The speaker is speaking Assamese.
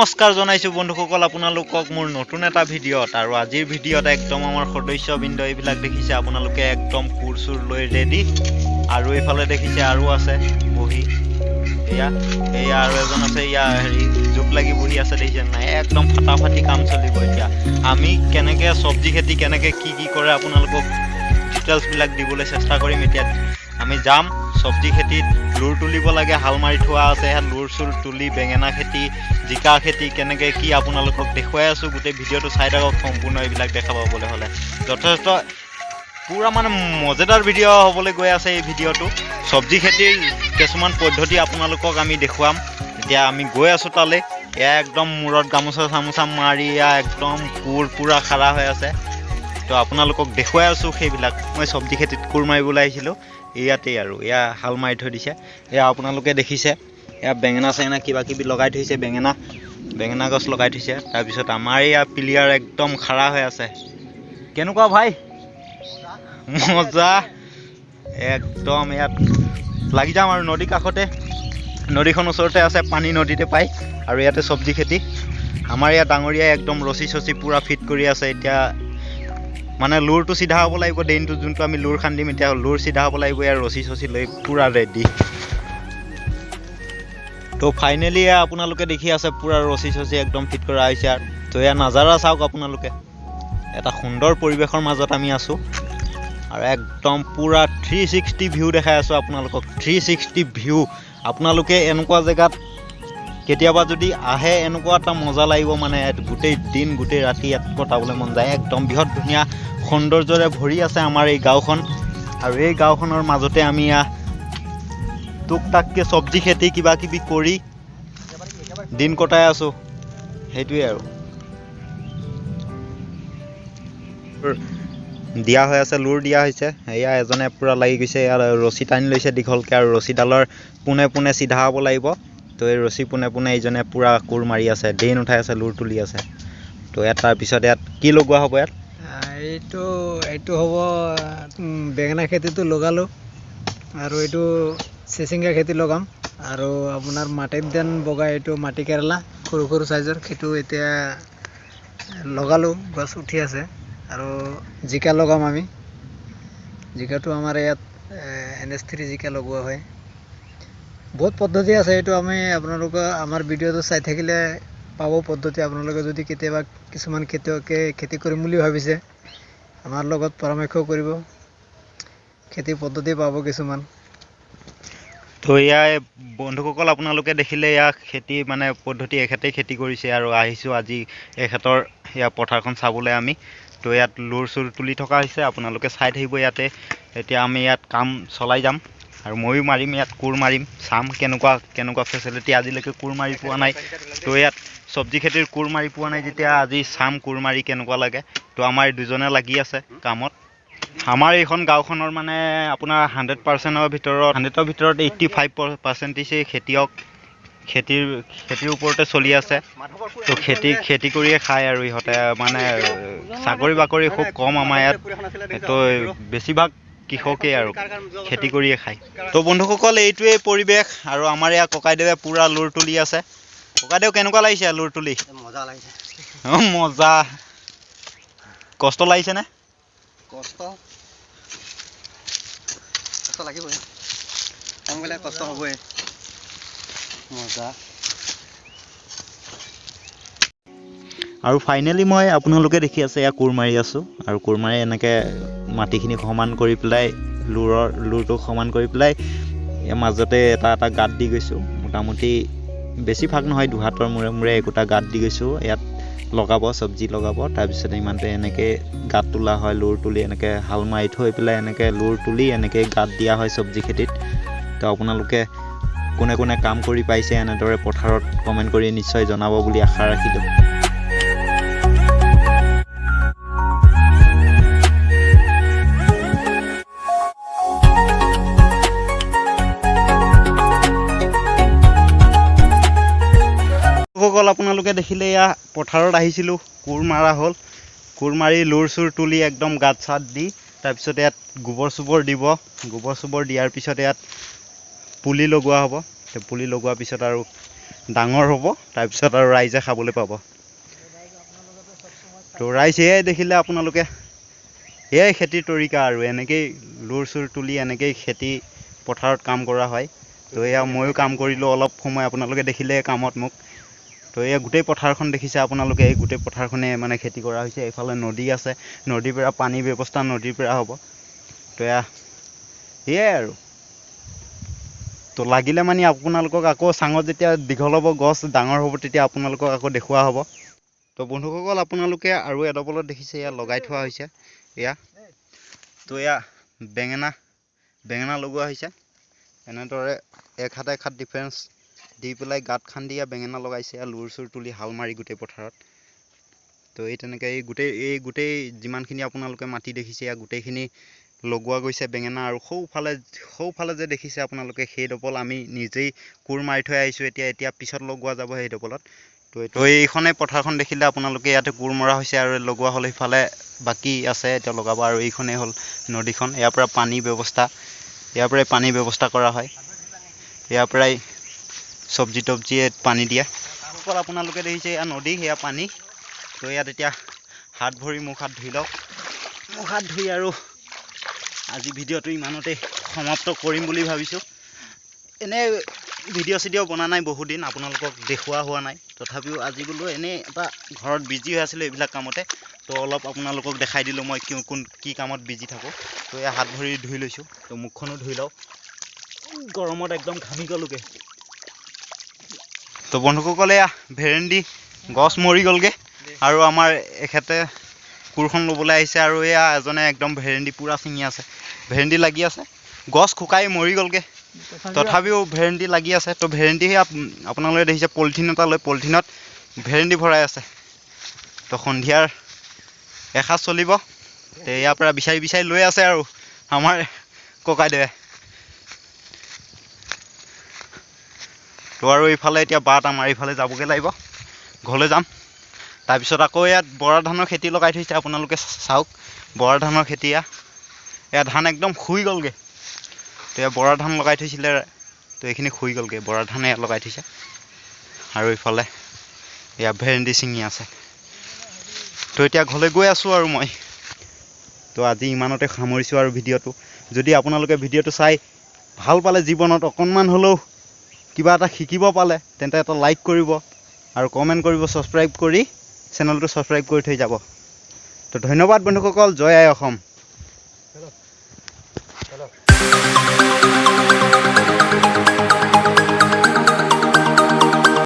নমস্কাৰ জনাইছো বন্ধুসকল আপোনালোকক মোৰ নতুন এটা ভিডিঅ'ত আৰু আজিৰ ভিডিঅ'ত একদম আমাৰ সদস্যবৃন্দ এইবিলাক দেখিছে আপোনালোকে একদম কুৰচুৰ লৈ ৰেডি আৰু এইফালে দেখিছে আৰু আছে বহি এয়া আৰু এজন আছে হেৰি জোক লাগি বহি আছে দেখিছে নাই একদম ফাটাফাটি কাম চলিব এতিয়া আমি কেনেকৈ চব্জি খেতি কেনেকৈ কি কৰে আপোনালোকক ডিটেইলছ বিলাক দিবলৈ চেষ্টা কৰিম এতিয়া আমি যাম চব্জি খেতিত লুৰ তুলিব লাগে হাল মাৰি থোৱা আছে লুৰ চুৰ তুলি বেঙেনা খেতি জিকা খেতি কেনেকৈ কি আপোনালোকক দেখুৱাই আছোঁ গোটেই ভিডিঅ'টো চাই থাকক সম্পূৰ্ণ এইবিলাক দেখা পাবলৈ হ'লে যথেষ্ট পুৰা মানে মজাদাৰ ভিডিঅ' হ'বলৈ গৈ আছে এই ভিডিঅ'টো চব্জি খেতিৰ কিছুমান পদ্ধতি আপোনালোকক আমি দেখুৱাম এতিয়া আমি গৈ আছোঁ তালৈ এয়া একদম মূৰত গামোচা চামোচা মাৰি একদম পুৰা খাৰা হৈ আছে তো আপোনালোকক দেখুৱাই আছোঁ সেইবিলাক মই চব্জি খেতিত কোৰ মাৰিবলৈ আহিছিলোঁ ইয়াতেই আৰু এয়া হাল মাৰি থৈ দিছে এয়া আপোনালোকে দেখিছে এয়া বেঙেনা চেঙেনা কিবা কিবি লগাই থৈছে বেঙেনা গছ লগাই থৈছে তাৰপিছত আমাৰ এয়া পিলিয়াৰ একদম খাৰা হৈ আছে কেনেকুৱা ভাই মজা একদম ইয়াত লাগি যাম আৰু নদী কাষতে নদীখন ওচৰতে আছে পানী নদীতে পায় আৰু ইয়াতে চব্জি খেতি আমাৰ ইয়াত ডাঙৰীয়াই একদম ৰছী চচি পুৰা ফিট কৰি আছে এতিয়া মানে লুৰটো চিধা হ'ব লাগিব ডেইনটো যোনটো আমি লুৰ খান্দিম এতিয়া লুৰ চিধা হ'ব লাগিব ইয়াৰ ৰছী চচি লৈ পুৰা ৰেডি তো ফাইনেলি আপোনালোকে দেখি আছে পুৰা ৰছী চচি একদম ফিট কৰা হৈছে তো এয়া নাজাৰা চাওক আপোনালোকে এটা সুন্দৰ পৰিৱেশৰ মাজত আমি আছোঁ আৰু একদম পুৰা 360 ভিউ দেখাই আছোঁ আপোনালোকক 360 ভিউ আপোনালোকে এনেকুৱা জেগাত কেতিয়াবা যদি আহে এনেকুৱা এটা মজা লাগিব মানে গোটেই দিন গোটেই ৰাতি ইয়াত কটাবলৈ মন যায় একদম বৃহৎ ধুনীয়া সৌন্দৰ্যৰে ভৰি আছে আমাৰ এই গাঁওখন আৰু এই গাঁওখনৰ মাজতে আমি টুক টাককৈ চব্জি খেতি কিবা কিবি কৰি দিন কটাই আছোঁ সেইটোৱে আৰু দিয়া হৈ আছে লুৰ দিয়া হৈছে এয়া এজনে পুৰা লাগি গৈছে ইয়াৰ ৰছী টানি লৈছে দীঘলকৈ আৰু ৰছীডালৰ পোনে পোনে চিধা হ'ব লাগিব তো এই ৰছী পোনে এইজনে পুৰা কোৰ মাৰি আছে ডেইন উঠাই আছে লুৰ তুলি আছে তো ইয়াত তাৰপিছত ইয়াত কি লগোৱা হ'ব ইয়াত এইটো হ'ব বেঙেনা খেতিটো লগালোঁ আৰু এইটো চিচিঙা খেতি লগাম আৰু আপোনাৰ মাটিত দেন বগা এইটো মাটি কেৰেলা সৰু সৰু চাইজৰ সেইটো এতিয়া লগালোঁ গছ উঠি আছে আৰু জিকা লগাম আমি জিকাটো আমাৰ ইয়াত NS3 জিকা লগোৱা হয় বহুত পদ্ধতি আছে এইটো আমি আপোনালোকে আমাৰ ভিডিঅ'টো চাই থাকিলে পাব পদ্ধতি আপোনালোকে যদি কেতিয়াবা কিছুমান খেতিয়কে খেতি কৰিম বুলি ভাবিছে আমাৰ লগত পৰামৰ্শ কৰিব খেতি পদ্ধতি পাব কিছুমান তো ইয়াৰ বন্ধুসকল আপোনালোকে দেখিলে ইয়াৰ খেতি মানে পদ্ধতি এখেতেই খেতি কৰিছে আৰু আহিছোঁ আজি এখেতৰ ইয়াৰ পথাৰখন চাবলৈ আমি তো ইয়াত লুৰ চুৰ তুলি থকা হৈছে আপোনালোকে চাই থাকিব ইয়াতে এতিয়া আমি ইয়াত কাম চলাই যাম আৰু ময়ো মাৰিম ইয়াত কোৰ মাৰিম চাম কেনেকুৱা ফেচিলিটি আজিলৈকে কোৰ মাৰি পোৱা নাই তো ইয়াত চব্জি খেতিৰ কোৰ মাৰি পোৱা নাই যেতিয়া আজি চাম কোৰ মাৰি কেনেকুৱা লাগে তো আমাৰ দুজনে লাগি আছে কামত আমাৰ এইখন গাঁওখনৰ মানে আপোনাৰ 100%ৰ ভিতৰত 100ৰ ভিতৰত 85%ই খেতিৰ ওপৰতে চলি আছে তো খেতি কৰিয়ে খায় আৰু ইহঁতে মানে চাকৰি বাকৰি খুব কম আমাৰ ইয়াত তো বেছিভাগ কৃষকেই আৰু খেতি কৰিয়ে খায় তো বন্ধুসকল এইটোৱেই পৰিৱেশ আৰু আমাৰ ইয়াৰ ককাইদেৱে পুৰা লুৰ তুলি আছে ককাইদেউ কেনেকুৱা লাগিছে লুৰ তুলি মজা লাগিছে মজা কষ্ট লাগিছেনে কষ্ট লাগিবই কাম কৰিলে কষ্ট হ'বই মজা আৰু ফাইনেলি মই আপোনালোকে দেখি আছে এয়া কোৰ মাৰি আছোঁ আৰু কোৰ মাৰি এনেকৈ মাটিখিনি সমান কৰি পেলাই লুৰটো সমান কৰি পেলাই ইয়াৰ মাজতে এটা গাঁত দি গৈছোঁ মোটামুটি বেছি ভাগ নহয় দুহাতৰ মূৰে একোটা গাঁত দি গৈছোঁ ইয়াত লগাব চব্জি লগাব তাৰপিছত ইমানতে এনেকৈ গাঁত তোলা হয় লুৰ তুলি এনেকৈ হাল মাৰি থৈ পেলাই এনেকৈ লুৰ তুলি এনেকৈ গাঁত দিয়া হয় চব্জি খেতিত তো আপোনালোকে কোনে কাম কৰি পাইছে এনেদৰে পথাৰত কমেণ্ট কৰি নিশ্চয় জনাব বুলি আশা ৰাখিলোঁ আপোনালোকে দেখিলে এয়া পথাৰত আহিছিলোঁ কোৰ মাৰা হ'ল কোৰ মাৰি লুৰ চুৰ তুলি একদম গাঁত চাত দি তাৰপিছত ইয়াত গোবৰ চোবৰ দিয়াৰ পিছত ইয়াত পুলি লগোৱা হ'ব পুলি লগোৱাৰ পিছত আৰু ডাঙৰ হ'ব, তাৰপিছত আৰু ৰাইজে খাবলৈ পাব। তো ৰাইজ এয়াই দেখিলে আপোনালোকে, এয়াই খেতিৰ তৰিকা আৰু এনেকেই লুৰ চুৰ তুলি এনেকেই খেতি পথাৰত কাম কৰা হয়। তো এয়া ময়ো কাম কৰিলোঁ অলপ সময়, আপোনালোকে দেখিলে কামত মোক। তো এয়া গোটেই পথাৰখন দেখিছে আপোনালোকে, এই গোটেই পথাৰখনে মানে খেতি কৰা হৈছে। এইফালে নদী আছে, নদীৰ পৰা পানীৰ ব্যৱস্থা নদীৰ পৰা হ'ব। তো এয়াই আৰু। তো লাগিলে মানে আপোনালোকক আকৌ চাঙত যেতিয়া দীঘল হ'ব, গছ ডাঙৰ হ'ব, তেতিয়া আপোনালোকক আকৌ দেখুওৱা হ'ব। তো বন্ধুসকল, আপোনালোকে আৰু এডপলত দেখিছে এয়া লগাই থোৱা হৈছে এয়া। তো এয়া বেঙেনা লগোৱা হৈছে। এনেদৰে এক হাত ডিফেন্স দি পেলাই গাঁত খান্দি বেঙেনা লগাইছে, লুৰ চুৰ তুলি হাল মাৰি গোটেই পথাৰত। তো এই তেনেকৈ এই গোটেই যিমানখিনি আপোনালোকে মাটি দেখিছে, এয়া গোটেইখিনি লগোৱা গৈছে বেঙেনা। আৰু সৌফালে যে দেখিছে আপোনালোকে, সেই ডপল আমি নিজেই কোৰ মাৰি থৈ আহিছোঁ। এতিয়া পিছত লগোৱা যাব সেই ডপলত। তো এইখনেই পথাৰখন দেখিলে আপোনালোকে, ইয়াতে কোৰ মৰা হৈছে আৰু লগোৱা হ'ল। সিফালে বাকী আছে এতিয়া লগাব। আৰু এইখনেই হ'ল নদীখন, ইয়াৰ পৰা ইয়াৰ পৰাই পানী ব্যৱস্থা কৰা হয়। ইয়াৰ পৰাই চব্জি তব্জিয়ে পানী দিয়ে। অকল আপোনালোকে দেখিছে এয়া নদী, সেয়া পানী। তো ইয়াত এতিয়া মুখ হাত ধুই লওক। মুখ হাত ধুই আৰু আজি ভিডিঅ'টো ইমানতে সমাপ্ত কৰিম বুলি ভাবিছোঁ। এনেই ভিডিঅ' চিডিঅ' বনা নাই বহুদিন, আপোনালোকক দেখুওৱা হোৱা নাই। তথাপিও আজি বোলো এনেই এটা ঘৰত বিজি হৈ আছিলোঁ এইবিলাক কামতে। তো অলপ আপোনালোকক দেখাই দিলোঁ মই কি কামত বিজি থাকোঁ। তো এয়া হাত ভৰি ধুই লৈছোঁ। তো মুখখনো ধুই লওঁ, গৰমত একদম ঘামি গ'লোগৈ। তো বন্ধুসকল, এয়া ভেৰেন্দি গছ মৰি গ'লগৈ আৰু আমাৰ এখেতে কোৰখন ল'বলৈ আহিছে। আৰু এয়া এজনে একদম ভেৰেন্দি পূৰা ছিঙি আছে। ভেৰেন্দি লাগি আছে, গছ শুকাই মৰি গ'লগৈ, তথাপিও ভেৰেন্দি লাগি আছে। তো ভেৰেন্দি আপোনালোকে দেখিছে পলিথিন এটা লৈ পলিথিনত ভেৰেন্দি ভৰাই আছে। তো সন্ধিয়াৰ এসাঁজ চলিব। তো ইয়াৰ পৰা বিচাৰি লৈ আছে আৰু আমাৰ ককাইদেৱে। তো আৰু এইফালে এতিয়া বাট আমাৰ এইফালে যাবগৈ লাগিব, ঘৰলৈ যাম। তাৰপিছত আকৌ ইয়াত বৰা ধানৰ খেতি লগাই থৈছে, আপোনালোকে চাওক বৰা ধানৰ খেতি। এয়া ধান একদম শুই গ'লগৈ। তো এয়া বৰা ধান লগাই থৈছিলে, তো এইখিনি শুই গ'লগৈ। বৰা ধান ইয়াত লগাই থৈছে। আৰু এইফালে এয়া ভেৰেন্দি ছিঙি আছে। তো এতিয়া ঘৰলৈ গৈ আছোঁ আৰু মই। তো আজি ইমানতে সামৰিছোঁ আৰু ভিডিঅ'টো। যদি আপোনালোকে ভিডিঅ'টো চাই ভাল পালে, জীৱনত অকণমান হ'লেও কিবা এটা শিকিব পালে, তেন্তে এটা লাইক কৰিব আৰু কমেণ্ট কৰিব, ছাবস্ক্ৰাইব কৰি চেনেলটো ছাবস্ক্ৰাইব কৰি থৈ যাব। তো ধন্যবাদ বন্ধুসকল, জয় আই অসম।